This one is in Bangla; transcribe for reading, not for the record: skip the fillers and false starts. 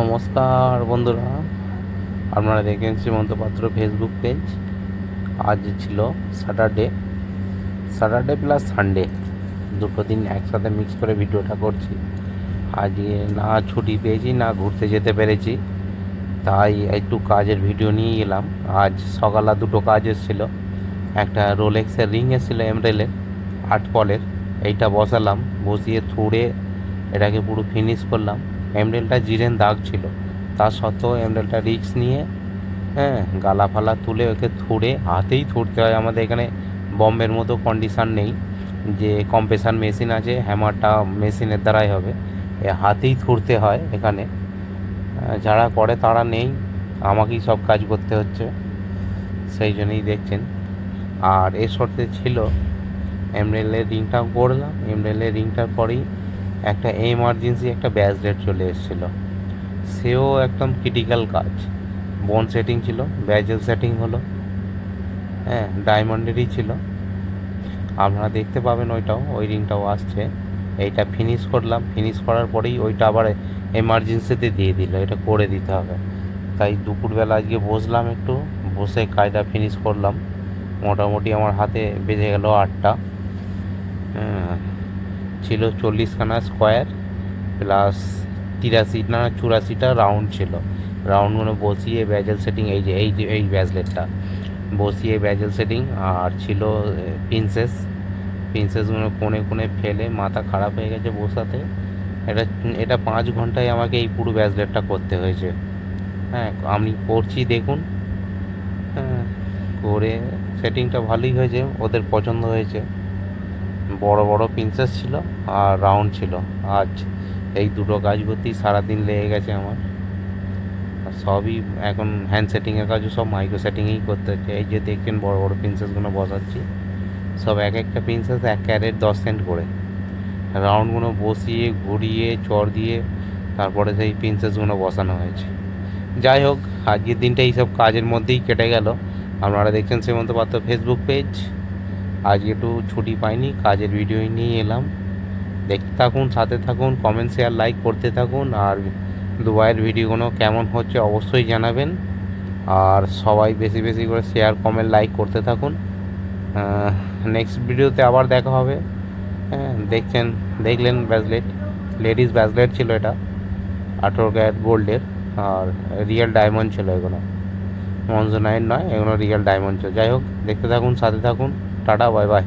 নমস্কার বন্ধুরা, আপনারা দেখেন শ্রীমন্ত পাত্র ফেসবুক পেজ। আজ ছিল স্যাটারডে, স্যাটারডে প্লাস সানডে, দুটো দিন একসাথে মিক্স করে ভিডিওটা করছি। আজকে না ছুটি পেয়েছি না ঘুরতে যেতে পেরেছি, তাই একটু কাজের ভিডিও নিয়ে এলাম। আজ সকালে দুটো কাজ এসেছিলো। একটা রোলেক্সের রিং এসেছিলো এমরেলের 8 পলের, এইটা বসালাম, বসিয়ে থুড়ে এটাকে পুরো ফিনিশ করলাম। এমরেলটা জিরেন দাগ ছিল, তা সত্ত্বেও এমরেলটা রিস্ক নিয়ে গালা ফালা তুলে ওকে থুড়ে, হাতেই থুড়তে হয়। আমাদের এখানে বম্বের মতো কন্ডিশান নেই যে কম্প্রেসার মেশিন আছে, হ্যামারটা মেশিনের দ্বারাই হবে। হাতেই থুড়তে হয় এখানে। যারা করে তারা নেই, আমাকেই সব কাজ করতে হচ্ছে, সেই জন্যই দেখছেন। আর এর শর্তে ছিল এমরেলের রিংটাও করলাম। এমরেলের রিংটার পরেই একটা এমার্জেন্সি একটা ব্যাজলেট চলে এসেছিলো, সেও একদম ক্রিটিক্যাল কাজ। বোন সেটিং ছিল, ব্যাজেল সেটিং হলো, ডায়মন্ডেরই ছিল। আপনারা দেখতে পাবেন ওই রিংটাও আসছে। এইটা ফিনিশ করলাম, ফিনিশ করার পরেই ওইটা আবার এমার্জেন্সিতে দিয়ে দিল, এটা করে দিতে হবে। তাই দুপুরবেলা আজকে বসলাম, একটু বসে কাজটা ফিনিশ করলাম। মোটামুটি আমার হাতে বেজে গেল 8টা। ছিল 40খানা স্কোয়ার প্লাস 83 না 84টা রাউন্ড ছিল। রাউন্ডগুলো বসিয়ে ব্যাজেল সেটিং, এই ব্যাজলেটটা বসিয়ে ব্যাজেল সেটিং। আর ছিল প্রিন্সেসগুলো কোণে কোণে ফেলে মাথা খারাপ হয়ে গেছে বসাতে। এটা এটা 5 ঘন্টায় আমাকে এই পুরো ব্যাজলেটটা করতে হয়েছে। আমি করছি, দেখুন। করে সেটিংটা ভালোই হয়েছে, ওদের পছন্দ হয়েছে। বড় বড় প্রিন্সেস ছিল আর রাউন্ড ছিল। আজ এই দুটো কাজ করতেই সারাদিন লেগে গেছে আমার। সবই এখন হ্যান্ড সেটিংয়ের কাজও সব মাইক্রো সেটিংয়েই করতে হচ্ছে। এই যে দেখছেন বড় বড় প্রিন্সেসগুলো বসাচ্ছি, সব এক একটা প্রিন্সেস 1 ক্যারেট 10 সেন্ট করে। রাউন্ডগুলো বসিয়ে ঘুরিয়ে চড় দিয়ে তারপরে সেই প্রিন্সেসগুলো বসানো হয়েছে। যাই হোক, আজকের দিনটা এইসব কাজের মধ্যেই কেটে গেল। আপনারা দেখছেন শ্রীমন্ত পাত্র ফেসবুক পেজ। আজকে একটু ছুটি পাইনি, কাজের ভিডিও নিয়ে এলাম। দেখতে থাকুন, সাথে থাকুন, কমেন্ট শেয়ার লাইক করতে থাকুন। আর দুবাইয়ের ভিডিওগুলো কেমন হচ্ছে অবশ্যই জানাবেন। আর সবাই বেশি বেশি করে শেয়ার কমেন্ট লাইক করতে থাকুন। নেক্সট ভিডিওতে আবার দেখা হবে। দেখলেন ব্যাজলেট, লেডিস ব্যাজলেট ছিল এটা, 18 ক্যারেট গোল্ডের। আর রিয়েল ডায়মন্ড ছিল এগুলো, মনজোনাইট নয়, এগুলো রিয়েল ডায়মন্ড ছিল। যাই হোক, দেখতে থাকুন, সাথে থাকুন। Tata, bye bye.